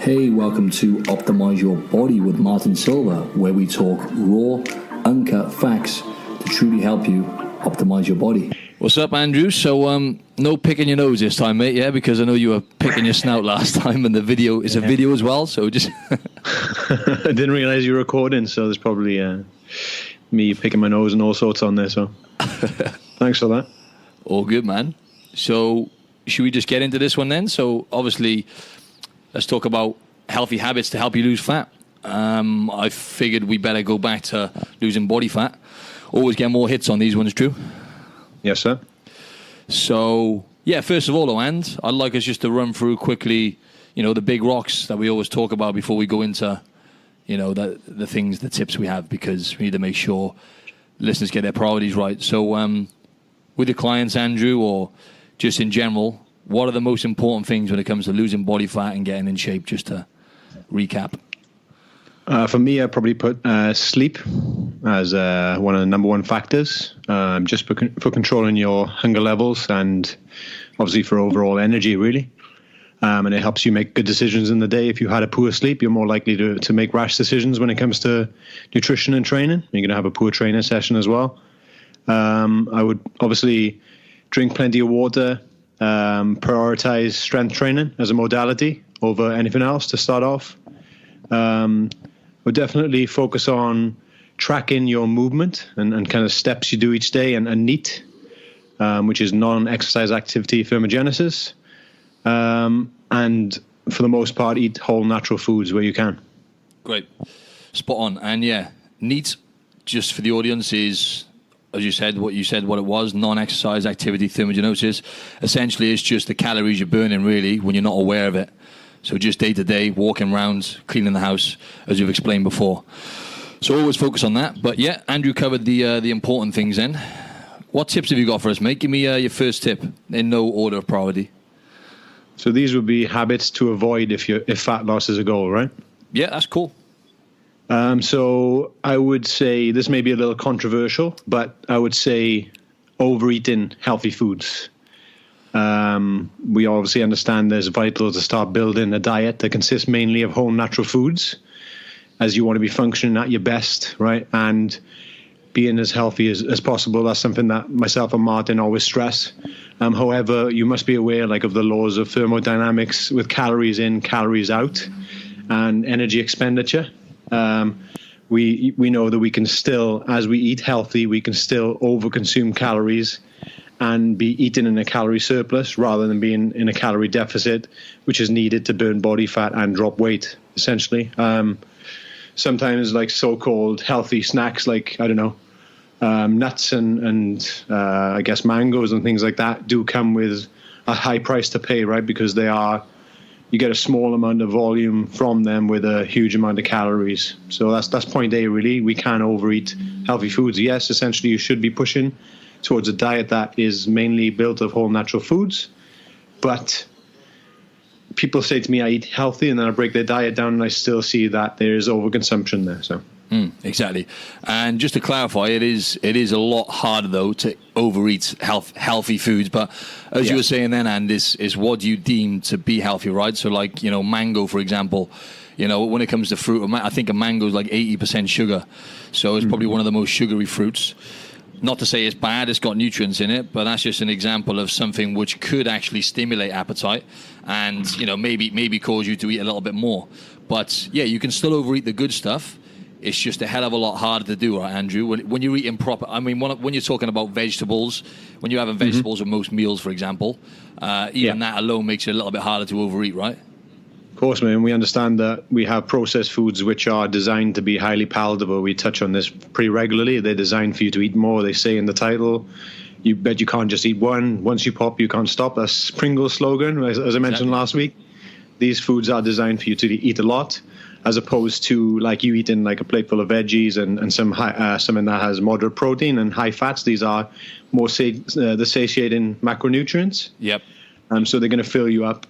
Hey, welcome to Optimize Your Body with Martin Silva, where we talk raw, uncut facts to truly help you optimize your body. What's up, Andrew? So, no picking your nose this time, mate, yeah? Because I know you were picking your snout last time, and the video is a video as well, so just... I didn't realize you were recording, so there's probably me picking my nose and all sorts on there, so thanks for that. All good, man. So, should we just get into this one then? So, obviously, let's talk about healthy habits to help you lose fat. I figured we better go back to losing body fat. Always get more hits on these ones, Drew. Yes, sir. So, yeah, first of all, though, and I'd like us just to run through quickly, the big rocks that we always talk about before we go into, the things, the tips we have, because we need to make sure listeners get their priorities right. So, with your clients, Andrew, or just in general, what are the most important things when it comes to losing body fat and getting in shape, just to recap? For me, I probably put sleep as one of the number one factors, just for controlling your hunger levels and obviously for overall energy, really. And it helps you make good decisions in the day. If you had a poor sleep, you're more likely to make rash decisions when it comes to nutrition and training. You're going to have a poor training session as well. I would obviously drink plenty of water, prioritize strength training as a modality over anything else to start off. We'll definitely focus on tracking your movement and kind of steps you do each day and NEAT, which is non-exercise activity thermogenesis. And for the most part, eat whole natural foods where you can. Great. Spot on. And yeah, NEAT, just for the audience, is, as you said, what it was, non-exercise activity thermogenesis. Essentially, it's just the calories you're burning, really, when you're not aware of it. So just day to day, walking around, cleaning the house, as you've explained before. So always focus on that. But yeah, Andrew covered the important things then. What tips have you got for us, mate? Give me your first tip in no order of priority. So these would be habits to avoid if fat loss is a goal, right? Yeah, that's cool. So I would say this may be a little controversial, but I would say overeating healthy foods. We obviously understand there's vital to start building a diet that consists mainly of whole natural foods as you want to be functioning at your best, right? And being as healthy as possible. That's something that myself and Martin always stress. However, you must be aware of the laws of thermodynamics with calories in, calories out, and energy expenditure. We know that we can still, as we eat healthy, we can still overconsume calories and be eating in a calorie surplus rather than being in a calorie deficit, which is needed to burn body fat and drop weight, essentially. Sometimes so-called healthy snacks nuts and I guess mangoes and things like that do come with a high price to pay, right? Because you get a small amount of volume from them with a huge amount of calories. So that's point A, really. We can overeat healthy foods. Yes, essentially you should be pushing towards a diet that is mainly built of whole natural foods. But people say to me, I eat healthy, and then I break their diet down, and I still see that there is overconsumption there. So exactly. And just to clarify, it is a lot harder, though, to overeat healthy foods. But as you were saying then, and is what you deem to be healthy, right? So mango, for example, when it comes to fruit, I think a mango is 80% sugar. So it's probably one of the most sugary fruits. Not to say it's bad, it's got nutrients in it, but that's just an example of something which could actually stimulate appetite and, maybe cause you to eat a little bit more. But, yeah, you can still overeat the good stuff. It's just a hell of a lot harder to do, right, Andrew? When you're eating proper... when you're talking about vegetables, when you're having vegetables with most meals, for example, even that alone makes it a little bit harder to overeat, right? Of course, man. We understand that we have processed foods which are designed to be highly palatable. We touch on this pretty regularly. They're designed for you to eat more. They say in the title, you bet you can't just eat one. Once you pop, you can't stop. That's Pringles' slogan, as I mentioned last week. These foods are designed for you to eat a lot, as opposed to you eating a plate full of veggies and something that has moderate protein and high fats. These are more the satiating macronutrients. Yep. So they're going to fill you up,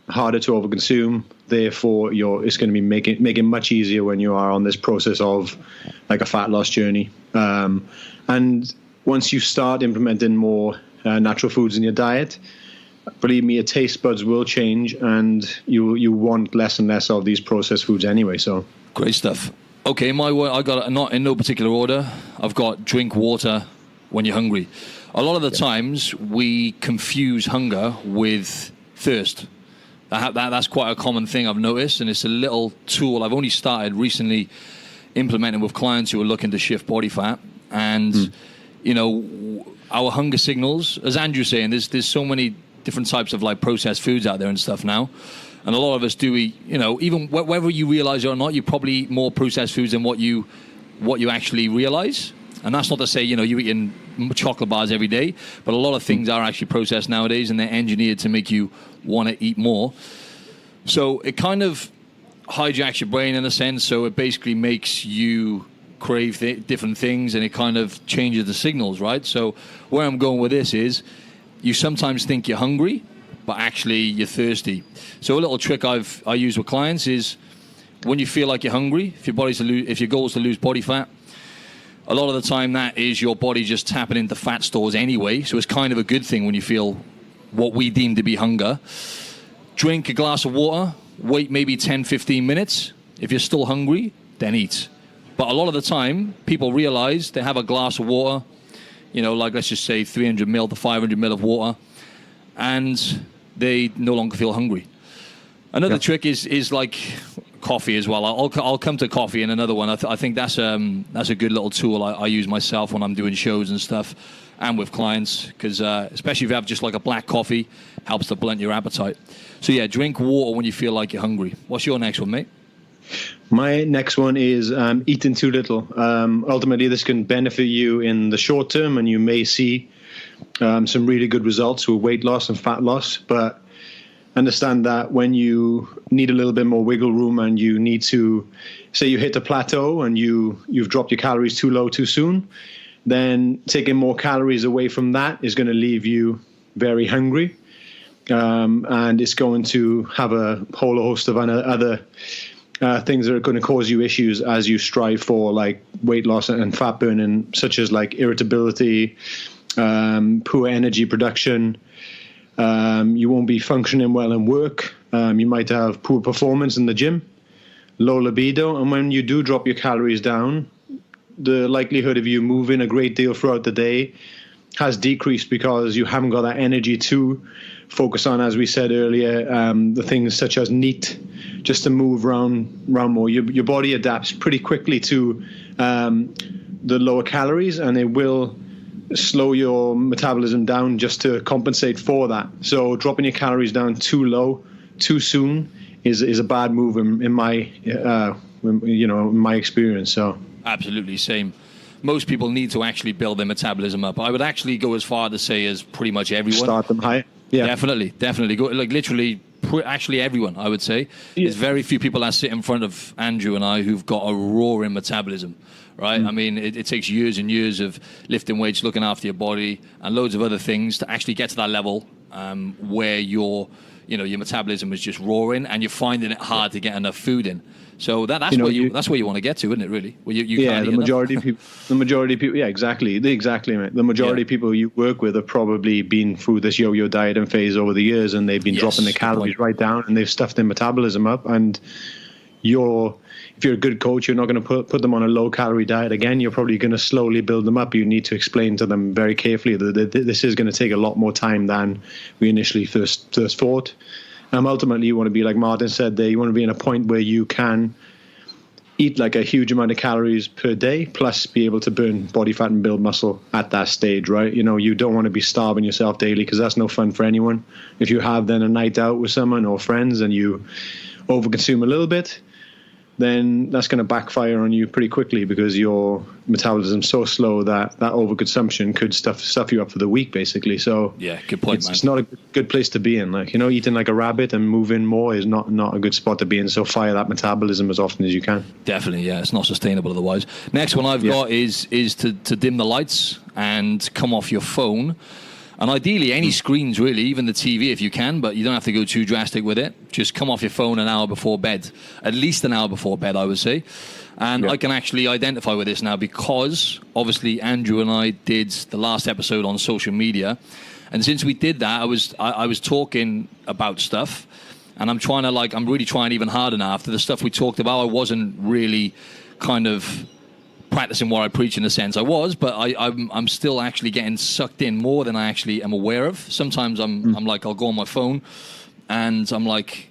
harder to overconsume. Therefore, it's going to be making much easier when you are on this process of a fat loss journey. And once you start implementing more natural foods in your diet, believe me, your taste buds will change, and you want less and less of these processed foods anyway. So great stuff. Okay, I got it, not in no particular order. I've got drink water when you're hungry. A lot of the times we confuse hunger with thirst. That's quite a common thing I've noticed, and it's a little tool I've only started recently implementing with clients who are looking to shift body fat. And our hunger signals, as Andrew's saying, there's so many different types of like processed foods out there and stuff now, and a lot of us do eat, even whether you realize it or not, you probably eat more processed foods than what you actually realize. And that's not to say you're eating chocolate bars every day, but a lot of things are actually processed nowadays, and they're engineered to make you want to eat more. So it kind of hijacks your brain in a sense. So it basically makes you crave different things, and it kind of changes the signals, right? So where I'm going with this is, you sometimes think you're hungry, but actually you're thirsty. So a little trick I use with clients is, when you feel like you're hungry, if your goal is to lose body fat, a lot of the time that is your body just tapping into fat stores anyway. So it's kind of a good thing when you feel what we deem to be hunger. Drink a glass of water, wait maybe 10, 15 minutes. If you're still hungry, then eat. But a lot of the time, people realize they have a glass of water, like let's just say 300 ml to 500 ml of water, and they no longer feel hungry. Another trick is like coffee as well. I'll come to coffee in another one. I think that's a good little tool I use myself when I'm doing shows and stuff, and with clients, because especially if you have just like a black coffee, helps to blunt your appetite. So yeah, drink water when you feel like you're hungry. What's your next one, mate? My next one is eating too little. Ultimately, this can benefit you in the short term, and you may see some really good results with weight loss and fat loss. But understand that when you need a little bit more wiggle room, and you need to, say you hit a plateau and you've dropped your calories too low too soon, then taking more calories away from that is going to leave you very hungry. And it's going to have a whole host of other things that are going to cause you issues as you strive for like weight loss and fat burning, such as like irritability, poor energy production. You won't be functioning well in work. You might have poor performance in the gym, low libido. And when you do drop your calories down, the likelihood of you moving a great deal throughout the day has decreased, because you haven't got that energy to focus on, as we said earlier, the things such as NEAT, just to move around more. Your body adapts pretty quickly to the lower calories, and it will slow your metabolism down just to compensate for that. So dropping your calories down too low, too soon is a bad move in my in my experience. So absolutely same. Most people need to actually build their metabolism up. I would actually go as far to say as pretty much everyone. Start them high. Yeah, definitely. Go like literally. Actually, everyone, I would say. Yeah. There's very few people that sit in front of Andrew and I who've got a roaring metabolism, right? I mean, it takes years and years of lifting weights, looking after your body, and loads of other things to actually get to that level where your metabolism is just roaring, and you're finding it hard to get enough food in. So that's where you want to get to, isn't it? Really? Where the majority of people. Yeah, exactly, mate. The majority of people you work with have probably been through this yo-yo dieting phase over the years, and they've been dropping their calories right down, and they've stuffed their metabolism up. And if you're a good coach, you're not going to put them on a low-calorie diet again. You're probably going to slowly build them up. You need to explain to them very carefully that this is going to take a lot more time than we initially first thought. Ultimately, you want to be, like Martin said there, you want to be in a point where you can eat like a huge amount of calories per day, plus be able to burn body fat and build muscle at that stage, right? You don't want to be starving yourself daily, because that's no fun for anyone. If you have then a night out with someone or friends and you overconsume a little bit, then that's going to backfire on you pretty quickly, because your metabolism's so slow that overconsumption could stuff you up for the week, basically. So yeah, good point, man. It's not a good place to be in. Like, eating like a rabbit and moving more is not a good spot to be in. So fire that metabolism as often as you can. Definitely, yeah. It's not sustainable otherwise. Next one I've got is to dim the lights and come off your phone. And ideally, any screens, really, even the TV if you can, but you don't have to go too drastic with it. Just come off your phone an hour before bed. At least an hour before bed, I would say. And I can actually identify with this now, because obviously Andrew and I did the last episode on social media. And since we did that, I was talking about stuff, and I'm really trying even harder now. After the stuff we talked about, I wasn't really kind of practicing what I preach in a sense. I was, but I'm still actually getting sucked in more than I actually am aware of. Sometimes I'm like, I'll go on my phone, and I'm like,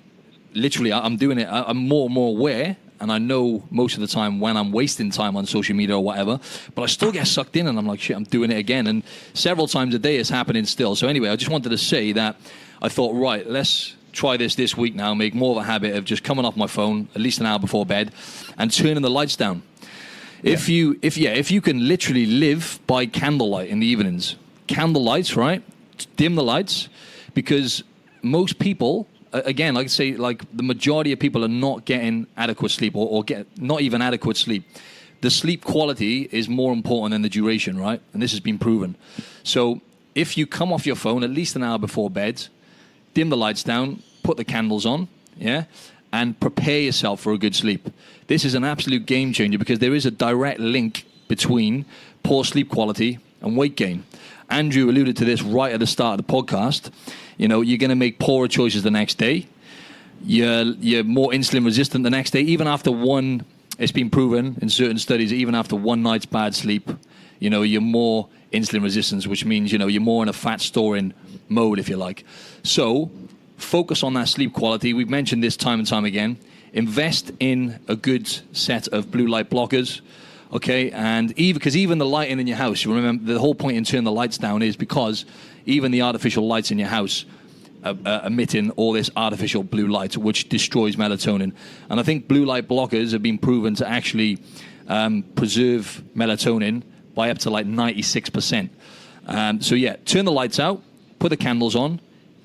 literally, I'm doing it. I'm more and more aware, and I know most of the time when I'm wasting time on social media or whatever, but I still get sucked in, and I'm like, shit, I'm doing it again. And several times a day it's happening still. So anyway, I just wanted to say that I thought, right, let's try this week now, make more of a habit of just coming off my phone at least an hour before bed and turning the lights down. If you can literally live by candlelight in the evenings, candle lights, right? Dim the lights, because most people, again, like I say, like the majority of people are not getting adequate sleep or get not even adequate sleep. The sleep quality is more important than the duration, right? And this has been proven. So if you come off your phone at least an hour before bed, dim the lights down, put the candles on, yeah, and prepare yourself for a good sleep. This is an absolute game changer because there is a direct link between poor sleep quality and weight gain. Andrew alluded to this right at the start of the podcast. You know, you're going to make poorer choices the next day. You're more insulin resistant the next day. Even after one, it's been proven in certain studies, even after one night's bad sleep, you know, you're more insulin resistant, which means, you know, you're more in a fat storing mode, if you like. So focus on that sleep quality. We've mentioned this time and time again. Invest in a good set of blue light blockers, okay? And because even the lighting in your house, you remember the whole point in turning the lights down is because even the artificial lights in your house are emitting all this artificial blue light, which destroys melatonin. And I think blue light blockers have been proven to actually preserve melatonin by up to like 96%. So yeah, turn the lights out, put the candles on,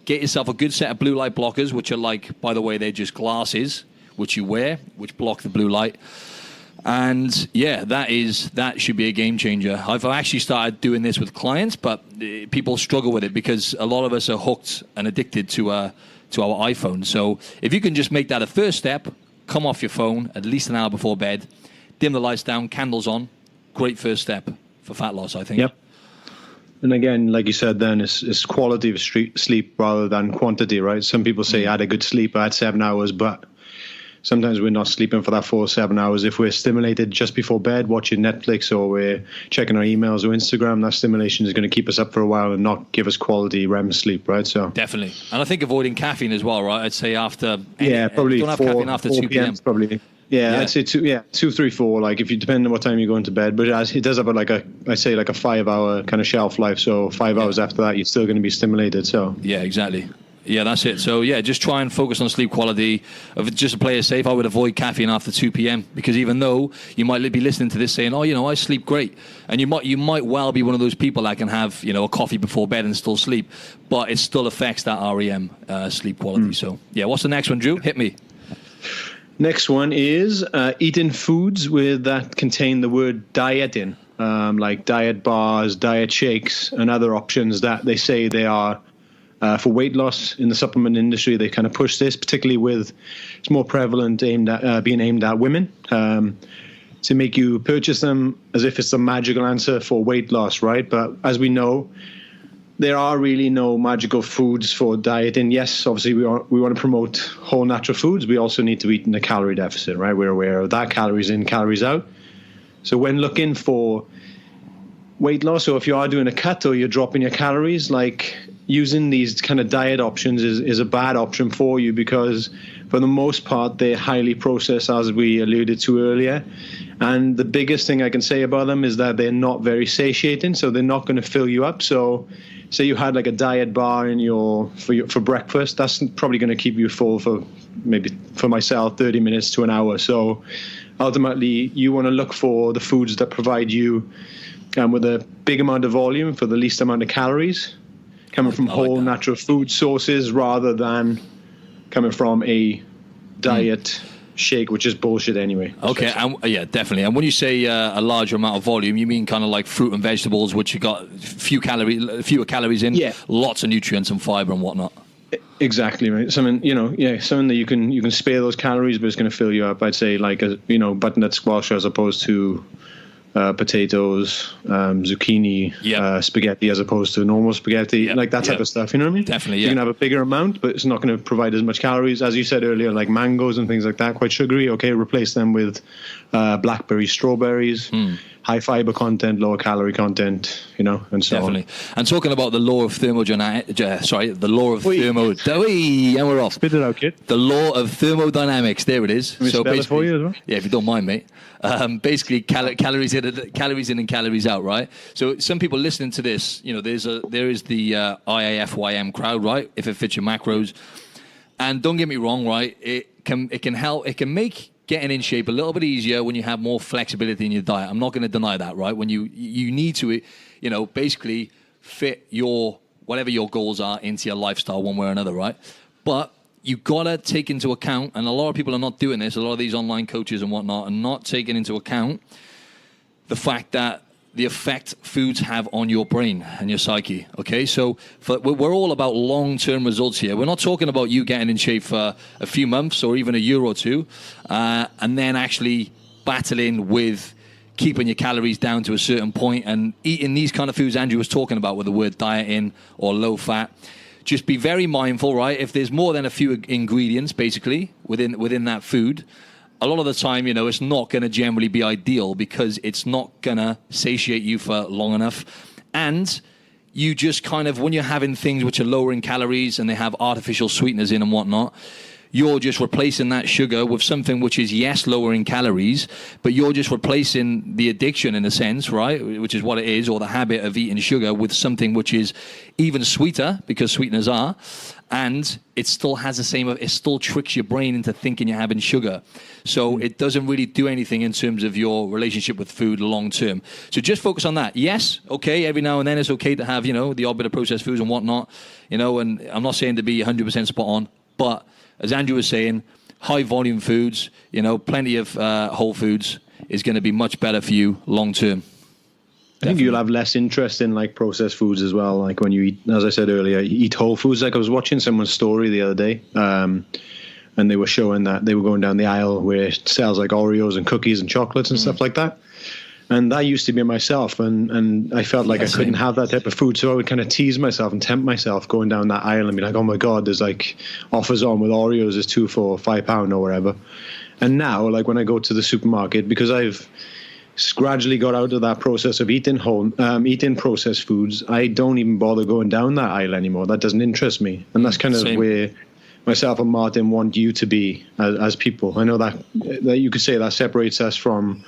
get yourself a good set of blue light blockers, which are like, by the way, they're just glasses, which you wear, which block the blue light. And yeah, that should be a game changer. I've actually started doing this with clients, but people struggle with it because a lot of us are hooked and addicted to our iPhone. So if you can just make that a first step, come off your phone at least an hour before bed, dim the lights down, candles on, great first step for fat loss, I think. Yep. And again, like you said, then it's quality of sleep rather than quantity, right? Some people say I had a good sleep, I had 7 hours, but sometimes we're not sleeping for that 4 or 7 hours. If we're stimulated just before bed, watching Netflix, or we're checking our emails or Instagram, that stimulation is going to keep us up for a while and not give us quality REM sleep, right? So definitely. And I think avoiding caffeine as well, right? I'd say after probably don't have caffeine after 2 p.m. Probably. Yeah, I'd say 2, 3, 4. Like if you depend on what time you're going to bed, but it does have a 5-hour kind of shelf life. So 5 hours after that, you're still going to be stimulated. So yeah, exactly. Yeah, that's it. So yeah, just try and focus on sleep quality. Just to play it safe, I would avoid caffeine after 2 p.m. because even though you might be listening to this saying, "Oh, you know, I sleep great," and you might well be one of those people that can have, you know, a coffee before bed and still sleep, but it still affects that REM sleep quality. So yeah, what's the next one, Drew? Hit me. Next one is eating foods that contain the word diet in, like diet bars, diet shakes, and other options that they say they are for weight loss in the supplement industry. They kind of push this, particularly it's more prevalent being aimed at women, to make you purchase them as if it's the magical answer for weight loss, right? But as we know, there are really no magical foods for dieting. Yes, obviously we want to promote whole natural foods. We also need to eat in a calorie deficit, right? We're aware of that, calories in, calories out. So when looking for weight loss, or if you are doing a cut or you're dropping your calories, like using these kind of diet options is a bad option for you because for the most part, they're highly processed, as we alluded to earlier. And the biggest thing I can say about them is that they're not very satiating, so they're not going to fill you up. So say you had like a diet bar for breakfast, that's probably going to keep you full for maybe, for myself, 30 minutes to an hour. So ultimately, you want to look for the foods that provide you with a big amount of volume for the least amount of calories, coming from whole natural food sources rather than coming from a diet shake, which is bullshit anyway. Okay, yeah, definitely. And when you say a larger amount of volume, you mean kind of like fruit and vegetables, which you got fewer calories in, lots of nutrients and fiber and whatnot. Exactly right. Something that you can spare those calories, but it's going to fill you up. I'd say like butternut squash as opposed to potatoes, zucchini, spaghetti as opposed to normal spaghetti, like that type of stuff. You know what I mean? Definitely. You can have a bigger amount, but it's not going to provide as much calories as you said earlier, like mangoes and things like that. Quite sugary. Okay, replace them with blackberries, strawberries. High fiber content, lower calorie content, and so on. And talking about the law of thermodynamics, and we're off. Spit it out, kid. The law of thermodynamics. There it is. Let me spell it for you as well? Yeah, if you don't mind, mate. Basically, calories in and calories out, right? So some people listening to this, there is the IAFYM crowd, right? If it fits your macros, and don't get me wrong, right? It can help. It can make getting in shape a little bit easier when you have more flexibility in your diet. I'm not going to deny that, right? When you need to, basically fit whatever your goals are into your lifestyle one way or another, right? But you got to take into account, and a lot of people are not doing this, a lot of these online coaches and whatnot are not taking into account the fact that the effect foods have on your brain and your psyche, okay? So we're all about long-term results here. We're not talking about you getting in shape for a few months or even a year or two and then actually battling with keeping your calories down to a certain point and eating these kind of foods Andrew was talking about with the word dieting or low fat. Just be very mindful, right? If there's more than a few ingredients, basically, within that food, a lot of the time, it's not going to generally be ideal because it's not going to satiate you for long enough. And you just kind of, when you're having things which are lower in calories and they have artificial sweeteners in and whatnot, you're just replacing that sugar with something which is, yes, lower in calories, but you're just replacing the addiction in a sense, right? Which is what it is, or the habit of eating sugar with something which is even sweeter, because sweeteners are, and it still has it still tricks your brain into thinking you're having sugar. So it doesn't really do anything in terms of your relationship with food long term. So just focus on that. Yes, okay, every now and then it's okay to have, the odd bit of processed foods and whatnot, and I'm not saying to be 100% spot on, but as Andrew was saying, high volume foods, plenty of whole foods is going to be much better for you long term. I think you'll have less interest in like processed foods as well. Like when you eat, as I said earlier, you eat whole foods. Like I was watching someone's story the other day, and they were showing that they were going down the aisle where it sells like Oreos and cookies and chocolates and stuff like that. And that used to be myself, and I felt like I couldn't have that type of food. So I would kind of tease myself and tempt myself going down that aisle and be like, oh my God, there's like offers on with Oreos is 2 for £5 or whatever. And now, like when I go to the supermarket, because I've gradually got out of that process of eating processed foods, I don't even bother going down that aisle anymore. That doesn't interest me. And that's kind of where myself and Martin want you to be as people. I know that you could say that separates us from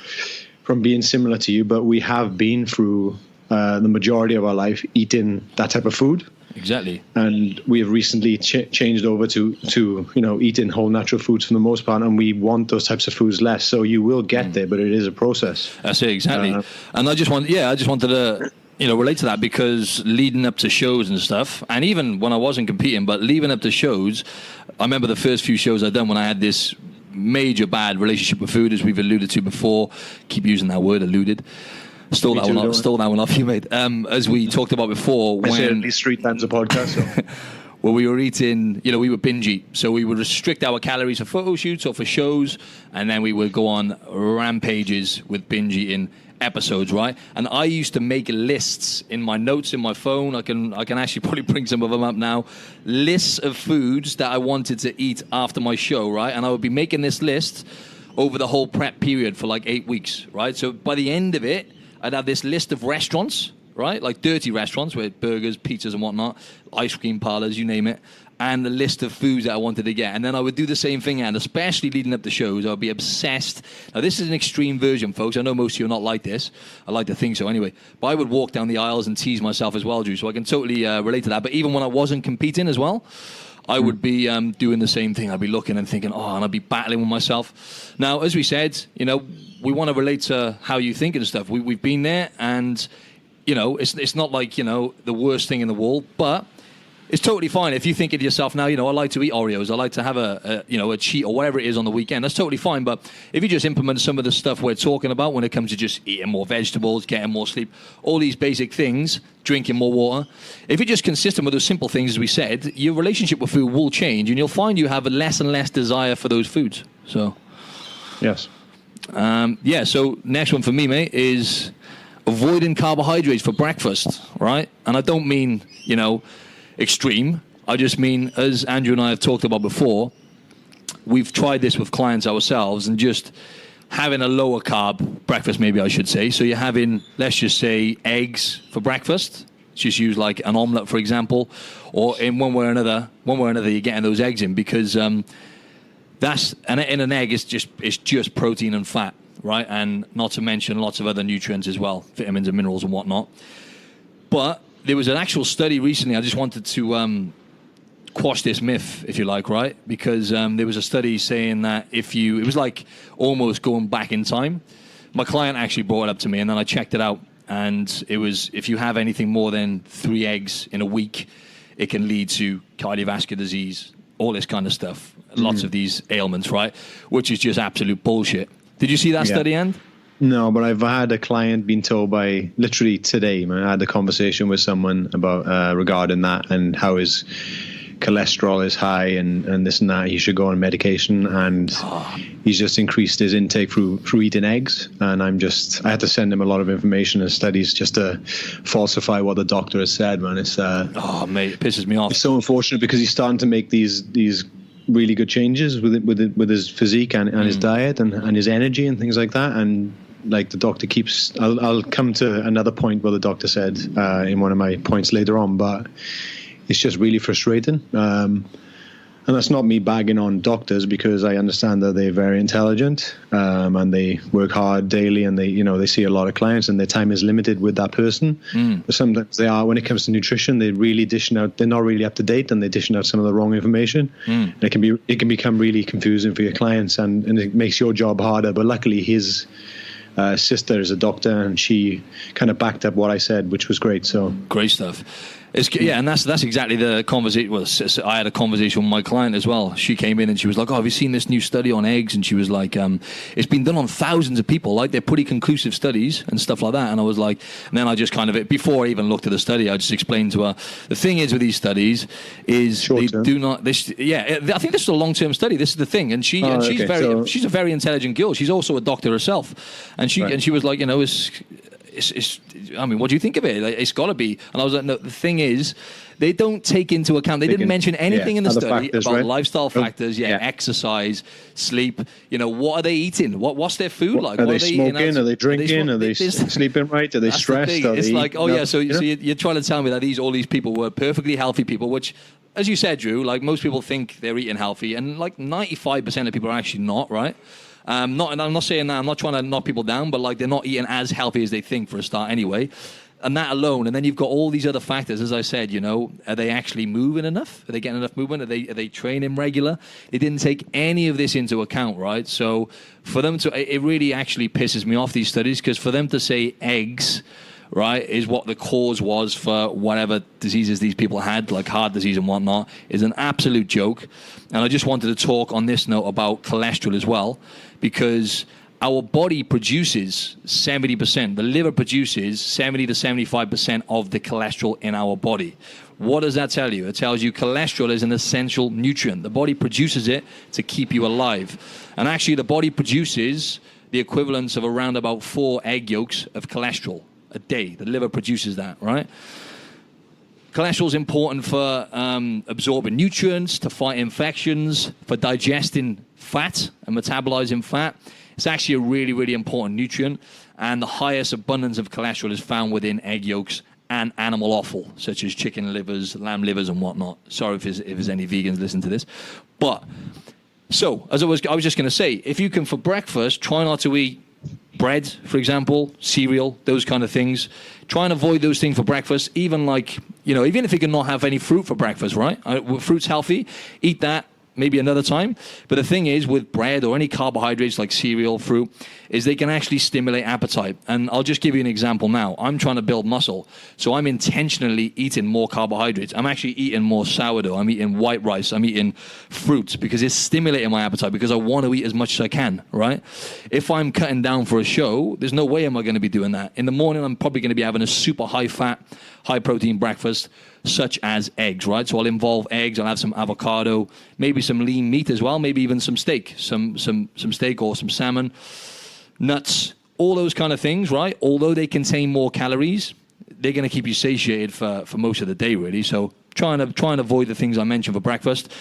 being similar to you, but we have been through the majority of our life eating that type of food. Exactly. And we have recently changed over to eating whole natural foods for the most part, and we want those types of foods less. So you will get there, but it is a process. That's it, exactly. And I just wanted to relate to that, because leading up to shows and stuff, and even when I wasn't competing, but leading up to shows, I remember the first few shows I'd done when I had this major bad relationship with food, as we've alluded to before. Keep using that word, alluded. Stole that one off you, mate. As we talked about before, I say it at least 3 times a podcast. So. Well, we were eating, we would binge eat. So we would restrict our calories for photo shoots or for shows, and then we would go on rampages with binge eating episodes, right? And I used to make lists in my notes in my phone. I can actually probably bring some of them up now. Lists of foods that I wanted to eat after my show, right? And I would be making this list over the whole prep period for like 8 weeks, right? So by the end of it, I'd have this list of restaurants, right? Like dirty restaurants with burgers, pizzas and whatnot, ice cream parlors, you name it, and the list of foods that I wanted to get. And then I would do the same thing, and especially leading up to shows, I would be obsessed. Now, this is an extreme version, folks. I know most of you are not like this. I like to think so anyway. But I would walk down the aisles and tease myself as well, Drew, so I can totally relate to that. But even when I wasn't competing as well, I would be doing the same thing. I'd be looking and thinking, and I'd be battling with myself. Now, as we said, we want to relate to how you think and stuff. We've been there, and, it's not like, the worst thing in the world, but it's totally fine. If you think of yourself now, I like to eat Oreos. I like to have a cheat or whatever it is on the weekend. That's totally fine. But if you just implement some of the stuff we're talking about when it comes to just eating more vegetables, getting more sleep, all these basic things, drinking more water, if you're just consistent with those simple things, as we said, your relationship with food will change, and you'll find you have a less and less desire for those foods. So, yes. So next one for me, mate, is avoiding carbohydrates for breakfast, right? And I don't mean, extreme. I just mean, as Andrew and I have talked about before, we've tried this with clients ourselves, and just having a lower carb breakfast, maybe I should say. So you're having, let's just say, eggs for breakfast. Just use like an omelette, for example, or in one way or another, you're getting those eggs in, because in an egg it's just protein and fat, right? And not to mention lots of other nutrients as well, vitamins and minerals and whatnot. But there was an actual study recently. I just wanted to quash this myth, if you like, right? Because there was a study saying that it was like almost going back in time. My client actually brought it up to me, and then I checked it out. And it was, if you have anything more than 3 eggs in a week, it can lead to cardiovascular disease, all this kind of stuff. Lots of these ailments, right? Which is just absolute bullshit. Did you see that study, End? No, but I've had a client being told by literally today. I had a conversation with someone about regarding that, and how his cholesterol is high and this and that. He should go on medication, and he's just increased his intake through eating eggs. And I had to send him a lot of information and studies just to falsify what the doctor has said, man. It's mate, it pisses me off. It's so unfortunate, because he's starting to make these really good changes with his physique and his diet and his energy and things like that. And like the doctor keeps, I'll come to another point where the doctor said in one of my points later on, but it's just really frustrating. And that's not me bagging on doctors, because I understand that they're very intelligent and they work hard daily, and they see a lot of clients, and their time is limited with that person. But sometimes they are, when it comes to nutrition, they really dishing out. They're not really up to date, and they're dishing out some of the wrong information. And it can become really confusing for your clients, and it makes your job harder. But luckily, his sister is a doctor, and she kind of backed up what I said, which was great. So great stuff. And that's exactly the conversation. Well, I had a conversation with my client as well. She came in and she was like, "Oh, have you seen this new study on eggs?" And she was like, "It's been done on thousands of people. Like, they're pretty conclusive studies and stuff like that." And I was like, and then I just before I even looked at the study, I just explained to her, the thing is with these studies is they do not. I think this is a long-term study. This is the thing, and she's a very intelligent girl. She's also a doctor herself, and she was like, I mean, what do you think of it? Like, it's got to be. And I was like, no, the thing is, they don't take into account, they didn't mention anything in the study factors, about lifestyle factors, exercise, sleep. What are they eating? What's their food like? Are they smoking? Are they drinking? Are they sleeping right? Are they stressed? It's like, so you're trying to tell me that all these people were perfectly healthy people, which, as you said, Drew, like most people think they're eating healthy, and like 95% of people are actually not, right? And I'm not saying that, I'm not trying to knock people down, but like they're not eating as healthy as they think for a start anyway. And that alone, and then you've got all these other factors, as I said, are they actually moving enough? Are they getting enough movement? Are they training regular? They didn't take any of this into account, right? So for them it really actually pisses me off, these studies, because for them to say eggs, right, is what the cause was for whatever diseases these people had, like heart disease and whatnot, is an absolute joke. And I just wanted to talk on this note about cholesterol as well, because our body produces 70%, the liver produces 70 to 75% of the cholesterol in our body. What does that tell you? It tells you cholesterol is an essential nutrient. The body produces it to keep you alive. And actually, the body produces the equivalence of around about 4 egg yolks of cholesterol a day. The liver produces that, right? Cholesterol is important for absorbing nutrients, to fight infections, for digesting fat and metabolizing fat. It's actually a really, really important nutrient, and the highest abundance of cholesterol is found within egg yolks and animal offal, such as chicken livers, lamb livers, and whatnot. Sorry if there's any vegans listening to this. But, so, I was just going to say, if you can, for breakfast, try not to eat bread, for example, cereal, those kind of things. Try and avoid those things for breakfast, even even if you can not have any fruit for breakfast, right? Fruit's healthy, eat that maybe another time. But the thing is, with bread or any carbohydrates like cereal, fruit, is they can actually stimulate appetite. And I'll just give you an example now. I'm trying to build muscle, so I'm intentionally eating more carbohydrates. I'm actually eating more sourdough. I'm eating white rice. I'm eating fruits because it's stimulating my appetite, because I want to eat as much as I can, right? If I'm cutting down for a show, there's no way am I going to be doing that. In the morning, I'm probably going to be having a super high-fat, high-protein breakfast, such as eggs, right? So I'll involve eggs. I'll have some avocado, maybe some lean meat as well, maybe even some steak, some steak or some salmon. nuts, all those kind of things, right? Although they contain more calories, they're going to keep you satiated for most of the day, really. So try and avoid the things I mentioned for breakfast,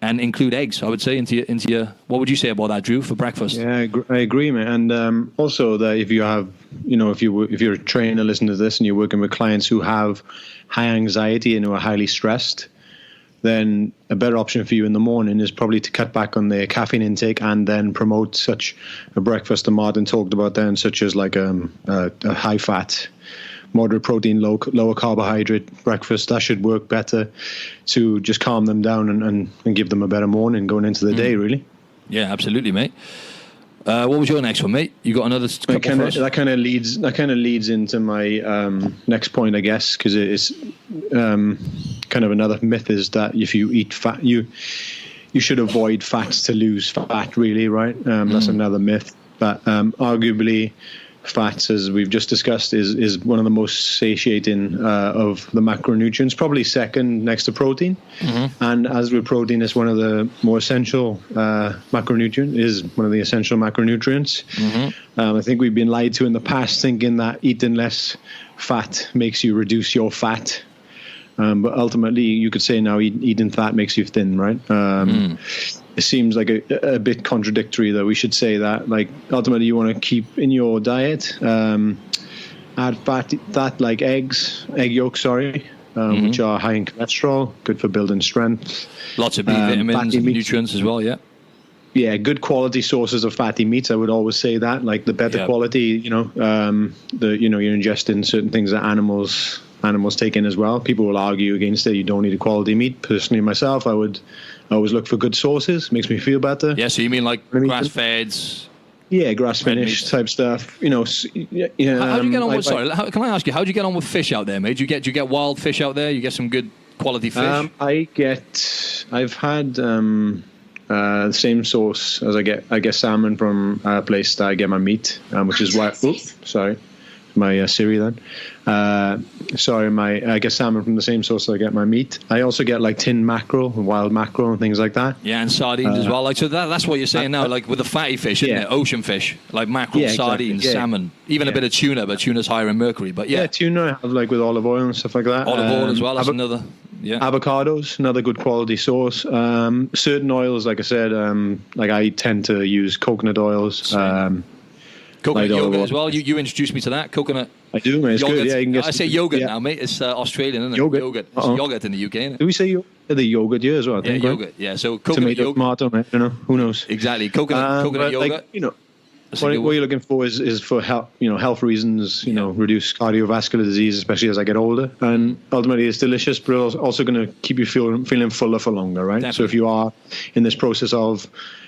and include eggs, I would say, into your. What would you say about that, Drew, for breakfast? Yeah, I agree, man. And also that if you have, if you're a trainer listening to this and you're working with clients who have high anxiety and who are highly stressed, then a better option for you in the morning is probably to cut back on their caffeine intake and then promote such a breakfast that Martin talked about then, such as like a high fat, moderate protein, lower carbohydrate breakfast. That should work better to just calm them down and give them a better morning going into the day, really. Yeah, absolutely, mate. What was your next one, mate? You got another couple for us? That kind of leads into my next point, I guess, because it is kind of another myth is that if you eat fat, you should avoid fats to lose fat, really, right? That's another myth. But arguably, fats, as we've just discussed, is one of the most satiating of the macronutrients, probably second next to protein. And as with protein, it's one of the more essential macronutrients, is one of the essential macronutrients. I think we've been lied to in the past, thinking that eating less fat makes you reduce your fat. But ultimately, you could say now eating fat makes you thin, right? It seems like a bit contradictory, though. We should say that, like, ultimately you want to keep in your diet, add fat like egg yolks, which are high in cholesterol, good for building strength. Lots of B vitamins and nutrients as well, yeah. Yeah, good quality sources of fatty meats. I would always say that, like the better quality, you're ingesting certain things that animals take in as well. People will argue against it. You don't need a quality meat. Personally, myself, I would always look for good sources. Makes me feel better. Yeah, so you mean like grass-feds? Yeah, grass-finished type stuff. How do you get on with? Can I ask you? How do you get on with fish out there, mate? Do you get wild fish out there? You get some good quality fish? I've had the same source as I get salmon from a place that I get my meat, which is why. Sorry. My Siri then. I get salmon from the same source I get my meat. I also get like tin mackerel, wild mackerel, and things like that. Yeah, and sardines as well. Like, so that's what you're saying now. Like with the fatty fish, isn't it? Ocean fish, like mackerel, sardines, salmon, even a bit of tuna, but tuna's higher in mercury. But yeah, tuna I have like with olive oil and stuff like that. Olive oil as well. That's another. Yeah, avocados, another good quality source. Certain oils, like I said, like I tend to use coconut oils. Coconut yogurt as well. You introduced me to that. Coconut. I do, mate. It's yogurt. Good. Yeah, you can get I say yogurt now, mate. It's Australian, isn't it? Yogurt. It's yogurt in the UK, isn't it? Do we say the yogurt here as well? I think, yogurt. Right? Yeah, so coconut yogurt. Tomato, mate. Who knows? Exactly. Coconut yogurt. Like, what you're looking for is for health reasons, reduce cardiovascular disease, especially as I get older. And ultimately it's delicious, but it's also going to keep you feeling fuller for longer, right? Definitely. So if you are in this process of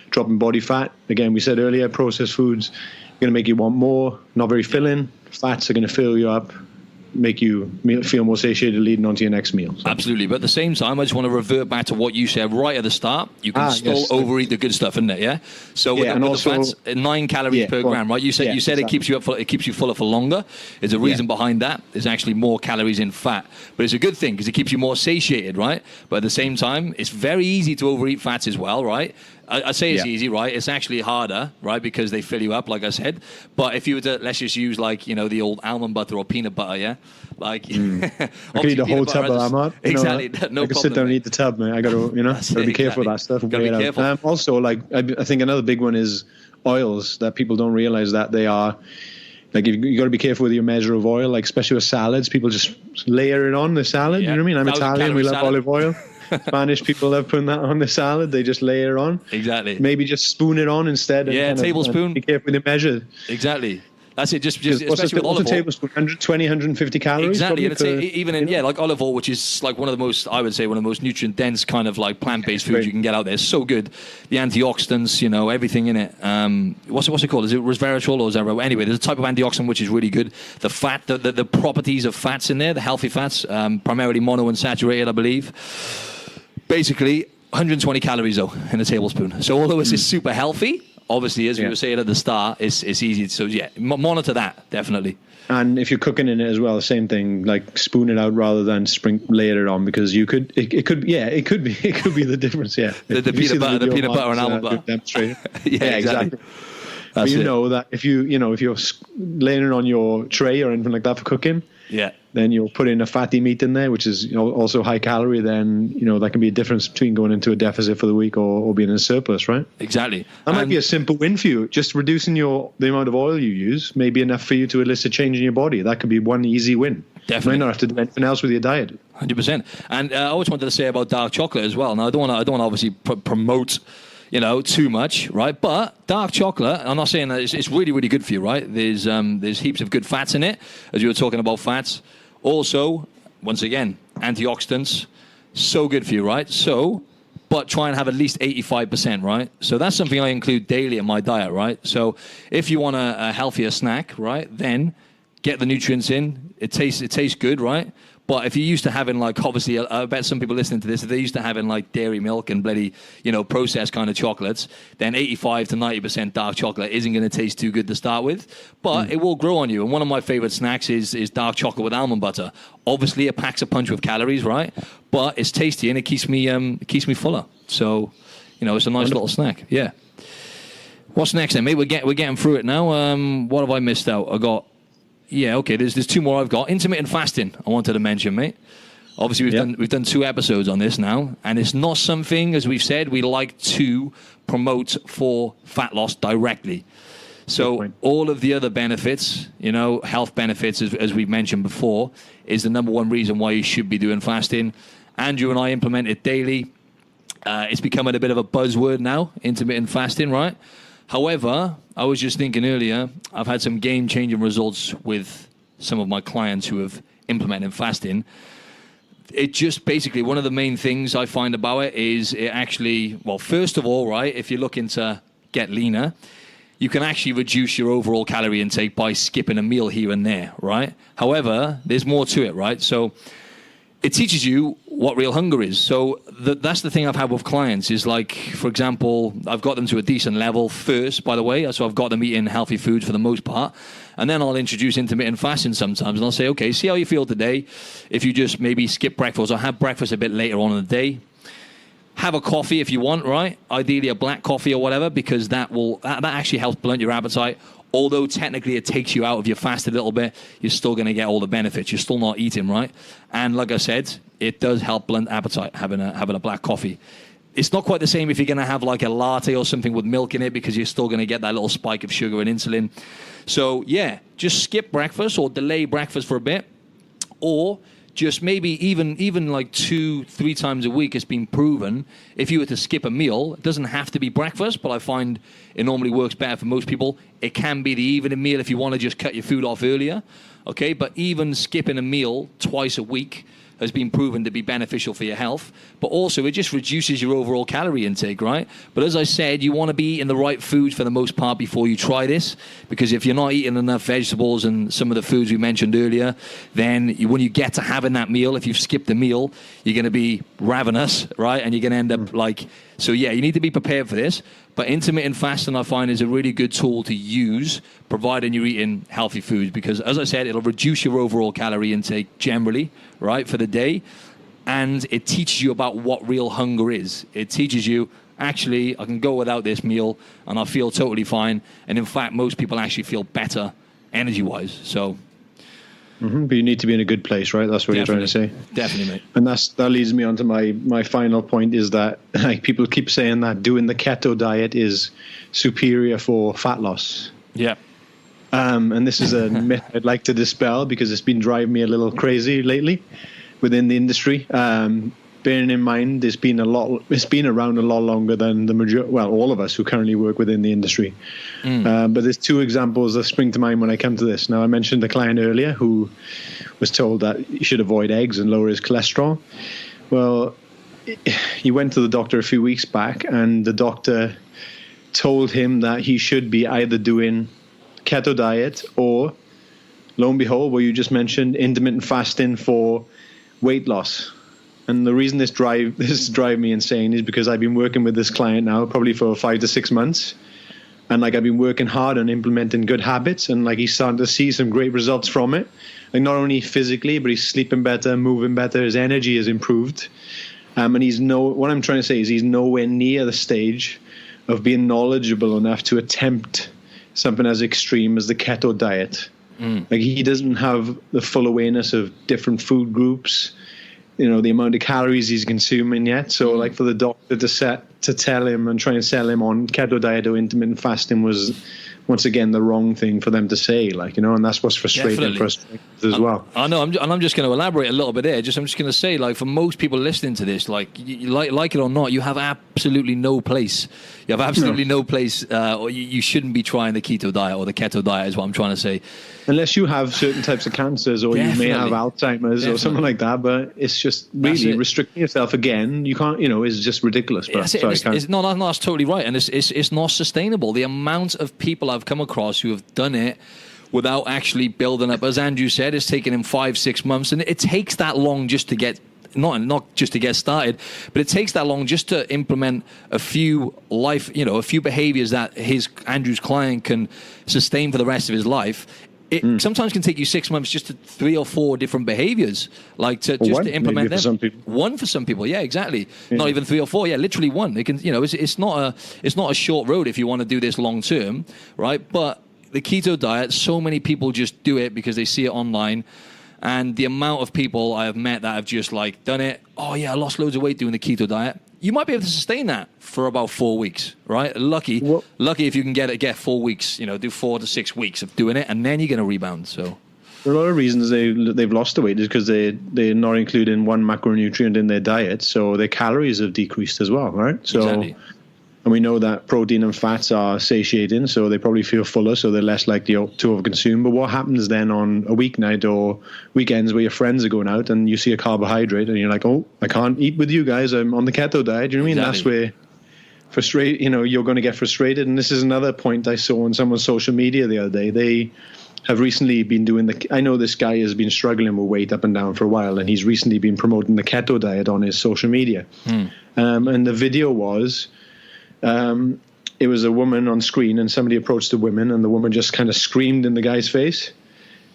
dropping body fat, again, we said earlier, processed foods are going to make you want more, not very filling. Fats are going to fill you up, make you feel more satiated leading on to your next meal. So. Absolutely. But at the same time, I just want to revert back to what you said right at the start. You can still overeat the good stuff, isn't it? Yeah. So with the fats, 9 calories per gram, right? You said exactly. It keeps you it keeps you fuller for longer. There's a reason behind that. There's actually more calories in fat, but it's a good thing because it keeps you more satiated, right? But at the same time, it's very easy to overeat fats as well, right? I say it's easy, right? It's actually harder, right? Because they fill you up, like I said. But if you were to, let's just use like, the old almond butter or peanut butter, yeah? Like, I could eat a whole tub of that, man. Exactly. No problem. I can sit down and eat the tub, man. I got to be careful with that stuff. Got to be careful. Also, like, I think another big one is oils that people don't realize that they are. Like, you got to be careful with your measure of oil, like, especially with salads. People just layer it on the salad. Yeah. You know what I mean? I'm Italian. We love olive oil. Spanish people love putting that on the salad. They just layer on. Exactly. Maybe just spoon it on instead. And tablespoon. Be careful with the measure. Exactly. That's it. Just especially with olive oil. What's a tablespoon? 120, 150 calories. Exactly. And it's like olive oil, which is like one of the most nutrient dense kind of like plant-based foods you can get out there. It's so good. The antioxidants, everything in it. What's it called? Is it resveratrol or is that right? Anyway, there's a type of antioxidant which is really good. The fat, the properties of fats in there, the healthy fats, primarily monounsaturated, I believe. Basically, 120 calories though in a tablespoon. So although it's super healthy, obviously as we were saying at the start, it's easy. So monitor that definitely. And if you're cooking in it as well, same thing. Like spoon it out rather than layer it on, because it could be the difference. Yeah, the peanut butter and almond butter. Yeah, exactly. But you know that if you're laying it on your tray or anything like that for cooking, then you'll put in a fatty meat in there, which is also high calorie. Then that can be a difference between going into a deficit for the week or being in a surplus, right? Exactly. That might be a simple win for you. Just reducing the amount of oil you use may be enough for you to elicit change in your body. That could be one easy win. Definitely. You might not have to do anything else with your diet. 100%. And I always wanted to say about dark chocolate as well. Now I don't want to obviously promote too much, right? But dark chocolate, I'm not saying that it's really, really good for you, right? There's heaps of good fats in it, as you were talking about fats. Also, once again, antioxidants, so good for you, right? But try and have at least 85%, right? So that's something I include daily in my diet, right? So if you want a healthier snack, right, then get the nutrients in. It tastes good, right? But if you're used to having, like, obviously, I bet some people listening to this, if they're used to having, like, dairy milk and bloody, processed kind of chocolates, then 85 to 90% dark chocolate isn't going to taste too good to start with. But it will grow on you. And one of my favorite snacks is dark chocolate with almond butter. Obviously, it packs a punch with calories, right? But it's tasty and it keeps me fuller. So, it's a nice little snack. Yeah. What's next then, mate? We're getting through it now. What have I missed out? There's two more I've got. Intermittent fasting I wanted to mention, mate. Obviously, we've done 2 episodes on this now, and it's not something, as we've said, we like to promote for fat loss directly. So all of the other benefits, health benefits, as we've mentioned before, is the number one reason why you should be doing fasting. Andrew and I implement it daily. It's becoming a bit of a buzzword now, intermittent fasting, right? However, I was just thinking earlier, I've had some game-changing results with some of my clients who have implemented fasting. It just basically, one of the main things I find about it is it actually, well, first of all, right, if you're looking to get leaner, you can actually reduce your overall calorie intake by skipping a meal here and there, right? However, there's more to it, right? So it teaches you what real hunger is. So that's the thing I've had with clients is, like, for example, I've got them to a decent level first, by the way. So I've got them eating healthy food for the most part. And then I'll introduce intermittent fasting sometimes. And I'll say, okay, see how you feel today. If you just maybe skip breakfast or have breakfast a bit later on in the day, have a coffee if you want, right? Ideally a black coffee or whatever, because that actually helps blunt your appetite. Although technically it takes you out of your fast a little bit, you're still going to get all the benefits. You're still not eating, right? And like I said, it does help blunt appetite, having a black coffee. It's not quite the same if you're going to have like a latte or something with milk in it, because you're still going to get that little spike of sugar and insulin. So yeah, just skip breakfast or delay breakfast for a bit, or just maybe even like 2-3 times a week. It's been proven if you were to skip a meal, it doesn't have to be breakfast, but I find it normally works better for most people. It can be the evening meal if you want to just cut your food off earlier, okay? But even skipping a meal twice a week has been proven to be beneficial for your health, but also it just reduces your overall calorie intake, right? But as I said, you want to be eating the right foods for the most part before you try this, because if you're not eating enough vegetables and some of the foods we mentioned earlier, then when you get to having that meal, if you've skipped the meal, you're going to be ravenous, right? And you're going to end up like, so yeah, you need to be prepared for this. But intermittent fasting, I find, is a really good tool to use, providing you're eating healthy foods, because, as I said, it'll reduce your overall calorie intake generally, right, for the day, and it teaches you about what real hunger is. It teaches you, actually, I can go without this meal, and I feel totally fine, and in fact, most people actually feel better energy-wise, so... But you need to be in a good place, right? That's what you're trying to say. Definitely, mate. And that leads me on to my final point, is that, like, people keep saying that doing the keto diet is superior for fat loss. Yeah. And this is a myth I'd like to dispel, because it's been driving me a little crazy lately within the industry. Bearing in mind, it's been around a lot longer than all of us who currently work within the industry. But there's 2 examples that spring to mind when I come to this. Now, I mentioned the client earlier who was told that he should avoid eggs and lower his cholesterol. Well, he went to the doctor a few weeks back, and the doctor told him that he should be either doing keto diet or, lo and behold, what you just mentioned, intermittent fasting for weight loss. And the reason this drive me insane is because I've been working with this client now probably for 5 to 6 months. And like, I've been working hard on implementing good habits, and like, he's starting to see some great results from it. Like, not only physically, but he's sleeping better, moving better, his energy has improved. And what I'm trying to say is he's nowhere near the stage of being knowledgeable enough to attempt something as extreme as the keto diet. Like, he doesn't have the full awareness of different food groups, the amount of calories he's consuming yet. So like, for the doctor to tell him and try and sell him on keto diet or intermittent fasting was, once again, the wrong thing for them to say, and that's what's frustrating for us as well. I know, and I'm just going to elaborate a little bit there. I'm just going to say, like, for most people listening to this, like it or not, you have absolutely no place. You have absolutely no place, or you shouldn't be trying the keto diet or the keto diet, is what I'm trying to say. Unless you have certain types of cancers, or you may have Alzheimer's or something like that, but it's just really restricting yourself again. You can't, it's just ridiculous. But that's totally right, and it's not sustainable. The amount of people I've come across who have done it without actually building up, as Andrew said, it's taken him 5-6 months, and it takes that long just to get. Not just to get started, but it takes that long just to implement a few a few behaviors that Andrew's client can sustain for the rest of his life. It sometimes can take you 6 months just to 3 or 4 different behaviors, like to implement them. One for some people, yeah, exactly. Yeah. Not even 3 or 4, yeah, literally one. They can, it's not a short road if you want to do this long term, right? But the keto diet, so many people just do it because they see it online. And the amount of people I have met that have just like done it, oh yeah, I lost loads of weight doing the keto diet. You might be able to sustain that for about 4 weeks, right? Lucky if you can get 4 weeks, do 4 to 6 weeks of doing it, and then you're going to rebound. So there are a lot of reasons they've lost the weight is because they're not including one macronutrient in their diet, so their calories have decreased as well, right? So. Exactly. And we know that protein and fats are satiating, so they probably feel fuller, so they're less likely to overconsume. But what happens then on a weeknight or weekends where your friends are going out and you see a carbohydrate and you're like, oh, I can't eat with you guys, I'm on the keto diet. You know what I mean? Exactly. That's where you're going to get frustrated. And this is another point I saw on someone's social media the other day. They have recently been doing I know this guy has been struggling with weight up and down for a while, and he's recently been promoting the keto diet on his social media. And the video was... it was a woman on screen, and somebody approached the woman, and the woman just kind of screamed in the guy's face.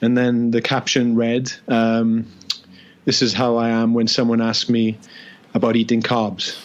And then the caption read, "This is how I am when someone asks me about eating carbs.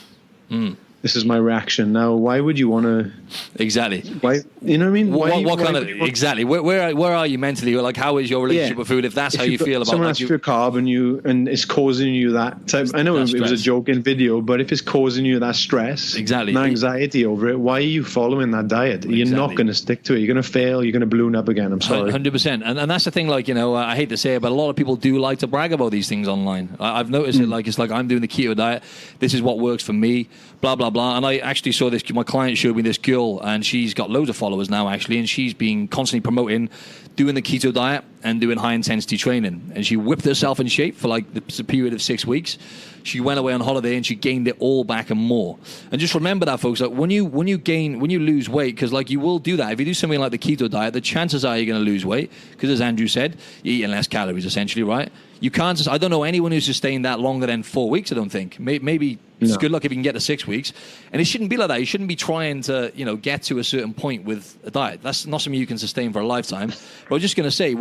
This is my reaction." Now, why would you want to? Exactly. Why? You know what I mean? What kind of exactly? Where are you mentally? Like, how is your relationship with food? If that's how you feel about someone asks you for a carb and it's causing you that type. I know it was a joking video, but if it's causing you that stress, exactly, and anxiety over it, why are you following that diet? You're not going to stick to it. You're going to fail. You're going to balloon up again. I'm sorry. 100%. And that's the thing. Like, I hate to say it, but a lot of people do like to brag about these things online. I've noticed it. Like, it's like, I'm doing the keto diet. This is what works for me. Blah blah blah. And I actually saw this. My client showed me this girl, and she's got loads of followers now, actually, and she's been constantly promoting doing the keto diet and doing high intensity training. And she whipped herself in shape for like the period of 6 weeks. She went away on holiday and she gained it all back and more. And just remember that, folks. Like, when you lose weight, because like you will do that. If you do something like the keto diet, the chances are you're going to lose weight, because as Andrew said, you're eating less calories essentially, right? You can't. I don't know anyone who's sustained that longer than 4 weeks. I don't think. Maybe it's good luck if you can get to 6 weeks. And it shouldn't be like that. You shouldn't be trying to get to a certain point with a diet. That's not something you can sustain for a lifetime. But I'm just going to say,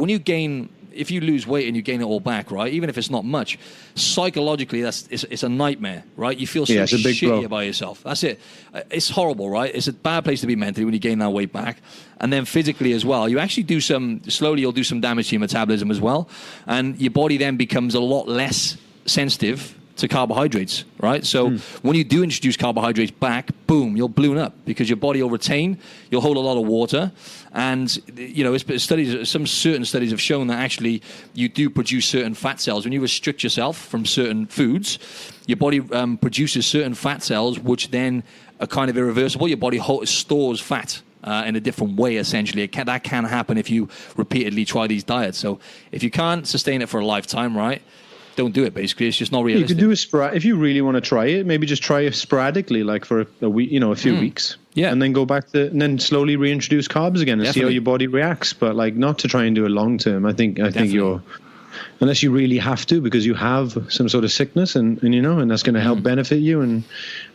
if you lose weight and you gain it all back, right, even if it's not much, psychologically, it's a nightmare, right? You feel so shitty about yourself. That's it. It's horrible, right? It's a bad place to be mentally when you gain that weight back. And then physically as well, you actually you'll do some damage to your metabolism as well. And your body then becomes a lot less sensitive to carbohydrates, right? So when you do introduce carbohydrates back, boom, you'll balloon up, because your body will retain, you'll hold a lot of water. And, some certain studies have shown that actually you do produce certain fat cells. When you restrict yourself from certain foods, your body produces certain fat cells, which then are kind of irreversible. Your body stores fat in a different way, essentially. That can happen if you repeatedly try these diets. So if you can't sustain it for a lifetime, right, don't do it. Basically, it's just not realistic. You could do if you really want to try it, maybe just try it sporadically, like for a week, a few weeks, and then go back and then slowly reintroduce carbs again and see how your body reacts. But like, not to try and do it long term. I think unless you really have to, because you have some sort of sickness and that's going to help benefit you and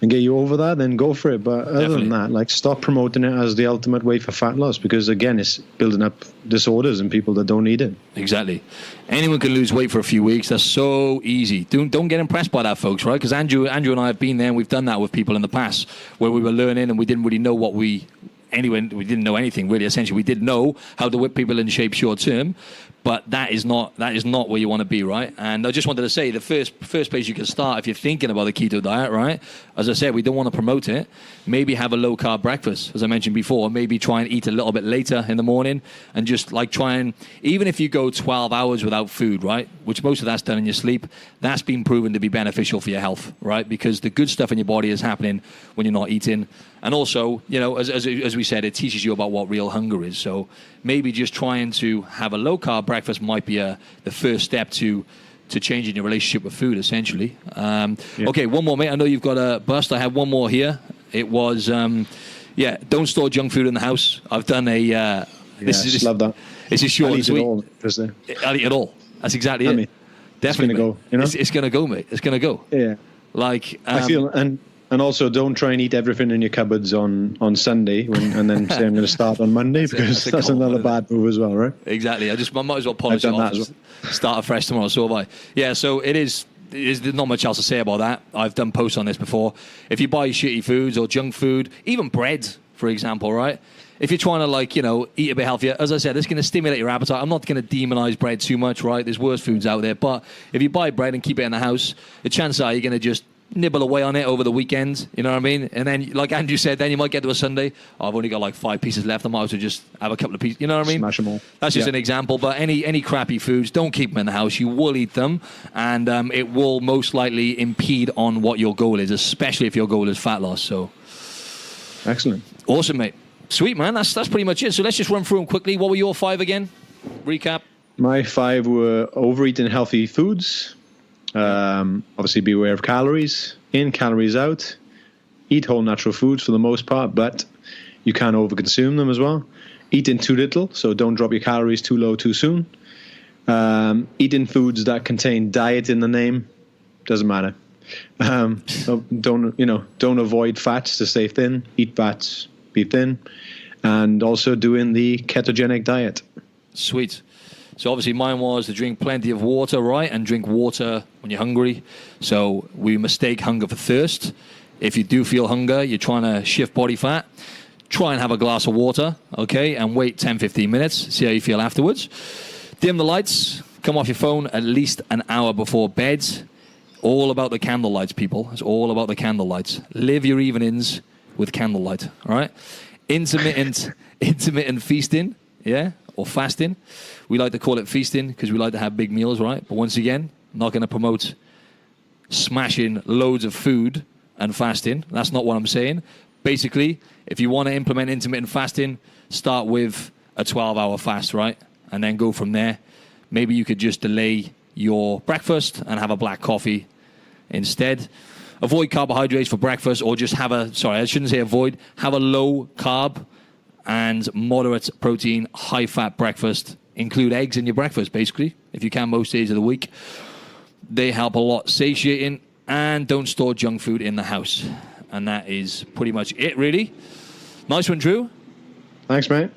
get you over that, then go for it. But other than that, like, stop promoting it as the ultimate way for fat loss, because again, it's building up disorders in people that don't need it. Exactly. Anyone can lose weight for a few weeks. That's so easy. Don't get impressed by that, folks, right? Because Andrew and I have been there, and we've done that with people in the past, where we were learning and we didn't really know what we we didn't know anything really. Essentially, we did know how to whip people in shape short term, but that is not where you want to be, right? And I just wanted to say the first place you can start if you're thinking about the keto diet, right? As I said, we don't want to promote it. Maybe have a low carb breakfast, as I mentioned before. Maybe try and eat a little bit later in the morning, and just like try and, even if you go 12 hours without food, right, which most of that's done in your sleep, that's been proven to be beneficial for your health, right? Because the good stuff in your body is happening when you're not eating. And also, you know, as we said, it teaches you about what real hunger is. So maybe just trying to have a low carb breakfast might be the first step to changing your relationship with food, essentially. Okay, one more, mate. I know you've got a bust. I have one more here. It was, don't store junk food in the house. I've done love that. It's a short and sweet. I'll eat it all. That's exactly it. Definitely, it's going to go. You know? It's going to go, mate. It's going to go. Yeah. Like I feel, and also don't try and eat everything in your cupboards on Sunday and then say I'm going to start on Monday, because that's another bad move as well, right? Exactly. I might as well polish it off and start afresh tomorrow. So have I. Yeah. So there's not much else to say about that. I've done posts on this before. If you buy shitty foods or junk food, even bread, for example, right? If you're trying to eat a bit healthier, as I said, it's going to stimulate your appetite. I'm not going to demonize bread too much, right? There's worse foods out there. But if you buy bread and keep it in the house, the chances are you're going to just nibble away on it over the weekend, you know what I mean? And then, like Andrew said, then you might get to a Sunday, I've only got like 5 pieces left, I might as well just have a couple of pieces, you know what I mean? Smash them all. That's just an example, but any crappy foods, don't keep them in the house. You will eat them, and it will most likely impede on what your goal is, especially if your goal is fat loss. So, excellent. Awesome, mate. Sweet, man. That's pretty much it. So let's just run through them quickly. What were your 5 again? Recap. My 5 were overeating healthy foods. Obviously, be aware of calories in, calories out. Eat whole natural foods for the most part, but you can overconsume them as well. Eating too little, so don't drop your calories too low too soon. Eating foods that contain diet in the name, doesn't matter. So don't avoid fats to stay thin. Eat fats, be thin, and also doing the ketogenic diet. Sweet. So obviously mine was to drink plenty of water, right? And drink water when you're hungry. So we mistake hunger for thirst. If you do feel hunger, you're trying to shift body fat, try and have a glass of water, okay? And wait 10, 15 minutes, see how you feel afterwards. Dim the lights, come off your phone at least an hour before bed. All about the candle lights, people. It's all about the candle lights. Live your evenings with candlelight, all right? Intermittent feasting, yeah? Or fasting. We like to call it feasting because we like to have big meals, right? But once again, not going to promote smashing loads of food and fasting. That's not what I'm saying. Basically, if you want to implement intermittent fasting, start with a 12-hour fast, right? And then go from there. Maybe you could just delay your breakfast and have a black coffee instead. Avoid carbohydrates for breakfast, or just have a low carb and moderate protein, high fat breakfast. Include eggs in your breakfast, basically, if you can, most days of the week. They help a lot satiating, and don't store junk food in the house. And that is pretty much it, really. Nice one, Drew. Thanks, mate.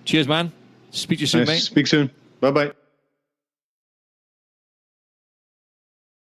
Cheers, man. Speak to you soon, mate. Speak soon. Bye-bye.